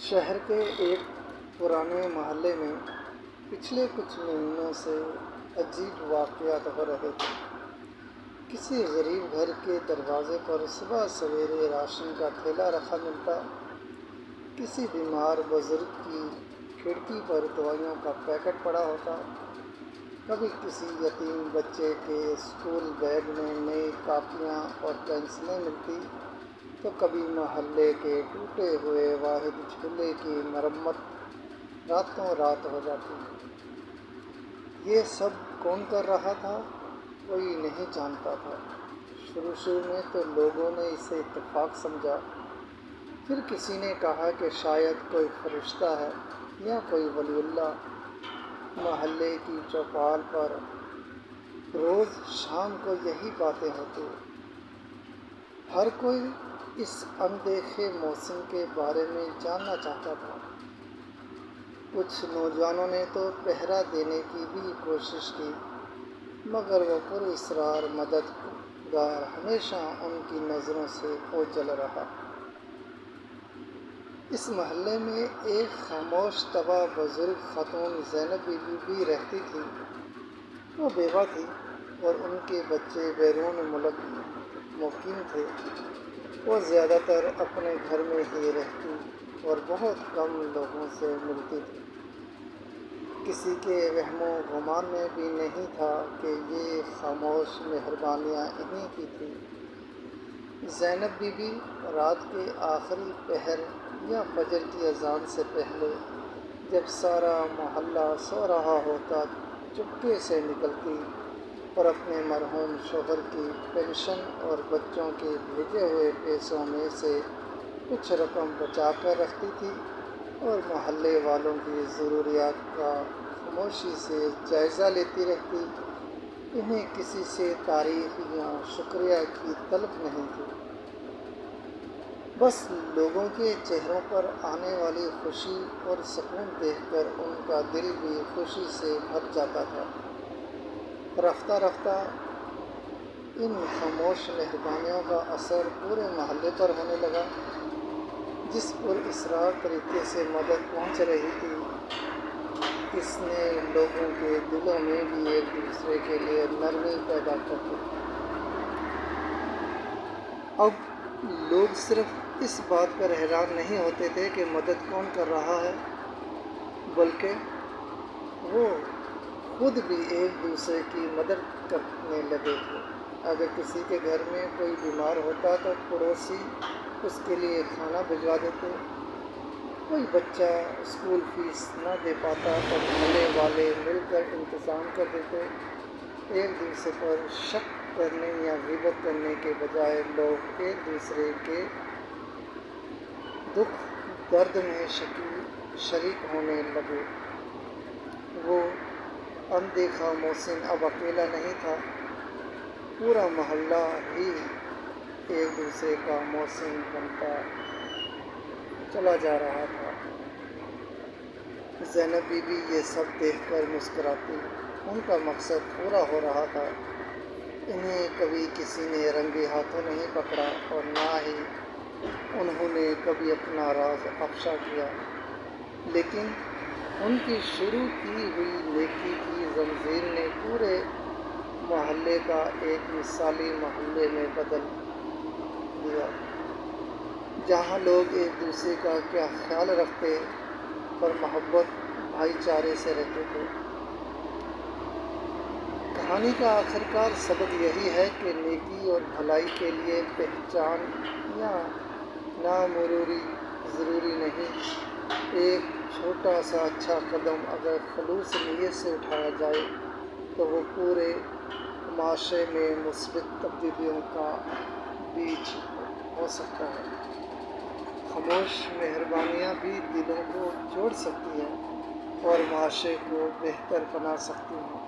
شہر کے ایک پرانے محلے میں پچھلے کچھ مہینوں سے عجیب واقعات ہو رہے تھے۔ کسی غریب گھر کے دروازے پر صبح سویرے راشن کا تھیلا رکھا ملتا، کسی بیمار بزرگ کی کھڑکی پر دوائیوں کا پیکٹ پڑا ہوتا، کبھی کسی یتیم بچے کے اسکول بیگ میں نئی کاپیاں اور پینسلیں ملتی، تو کبھی محلے کے ٹوٹے ہوئے واحد جھولے کی مرمت راتوں رات ہو جاتی۔ یہ سب کون کر رہا تھا، کوئی نہیں جانتا تھا۔ شروع میں تو لوگوں نے اسے اتفاق سمجھا، پھر کسی نے کہا کہ شاید کوئی فرشتہ ہے یا کوئی ولی اللہ۔ محلے کی چوپال پر روز شام کو یہی باتیں ہوتی۔ ہر کوئی اس اندیکھے محسن کے بارے میں جاننا چاہتا تھا۔ کچھ نوجوانوں نے تو پہرا دینے کی بھی کوشش کی، مگر وہ پراسرار مددگار ہمیشہ ان کی نظروں سے اوجھل رہا۔ اس محلے میں ایک خاموش طبع بزرگ خاتون زینب بی بی بھی رہتی تھی۔ وہ بیوہ تھی اور ان کے بچے بیرون ملک مقیم تھے۔ وہ زیادہ تر اپنے گھر میں ہی رہتی اور بہت کم لوگوں سے ملتی تھی۔ کسی کے وہم و گمان میں بھی نہیں تھا کہ یہ خاموش مہربانیاں انہی کی تھیں۔ زینب بی بی رات کے آخری پہر یا فجر کی اذان سے پہلے، جب سارا محلہ سو رہا ہوتا، چپکے سے نکلتی اور اپنے مرحوم شوہر کی پنشن اور بچوں کے بھیجے ہوئے پیسوں میں سے کچھ رقم بچا کر رکھتی تھی اور محلے والوں کی ضروریات کا خاموشی سے جائزہ لیتی رہتی۔ انہیں کسی سے تعریف یا شکریہ کی طلب نہیں تھی، بس لوگوں کے چہروں پر آنے والی خوشی اور سکون دیکھ کر ان کا دل بھی خوشی سے بھر جاتا تھا۔ رفتہ رفتہ ان خاموش مہربانیوں کا اثر پورے محلے پر ہونے لگا۔ جس پراسرار طریقے سے مدد پہنچ رہی تھی، اس نے لوگوں کے دلوں میں بھی ایک دوسرے کے لیے نرمی پیدا کر دی۔ اب لوگ صرف اس بات پر حیران نہیں ہوتے تھے کہ مدد کون کر رہا ہے، بلکہ وہ خود بھی ایک دوسرے کی مدد کرنے لگے تھے۔ اگر کسی کے گھر میں کوئی بیمار ہوتا تو پڑوسی اس کے لیے کھانا بھجوا دیتے، کوئی بچہ اسکول فیس نہ دے پاتا تو محلے والے مل کر انتظام کر دیتے۔ ایک دوسرے پر شک کرنے یا غیبت کرنے کے بجائے لوگ ایک دوسرے کے دکھ درد میں شریک ہونے لگے۔ وہ اندیکھا محسن اب اکیلا نہیں تھا، پورا محلہ ہی ایک دوسرے کا محسن بنتا چلا جا رہا تھا۔ زینب بی بی یہ سب دیکھ کر مسکراتی۔ ان کا مقصد پورا ہو رہا تھا۔ انہیں کبھی کسی نے رنگے ہاتھوں نہیں پکڑا اور نہ ہی انہوں نے کبھی اپنا راز افشا کیا، لیکن ان کی شروع کی ہوئی نیکی کی زنجیر نے پورے محلے کا ایک مثالی محلے میں بدل دیا، جہاں لوگ ایک دوسرے کا کیا خیال رکھتے اور محبت بھائی چارے سے رہتے تھے۔ کہانی کا آخرکار سبق یہی ہے کہ نیکی اور بھلائی کے لیے پہچان یا ناموری ضروری نہیں۔ ایک چھوٹا سا اچھا قدم اگر خلوص نیت سے اٹھایا جائے تو وہ پورے معاشرے میں مثبت تبدیلیوں کا بیج بو سکتا ہے۔ خاموش مہربانیاں بھی دلوں کو جوڑ سکتی ہیں اور معاشرے کو بہتر بنا سکتی ہیں۔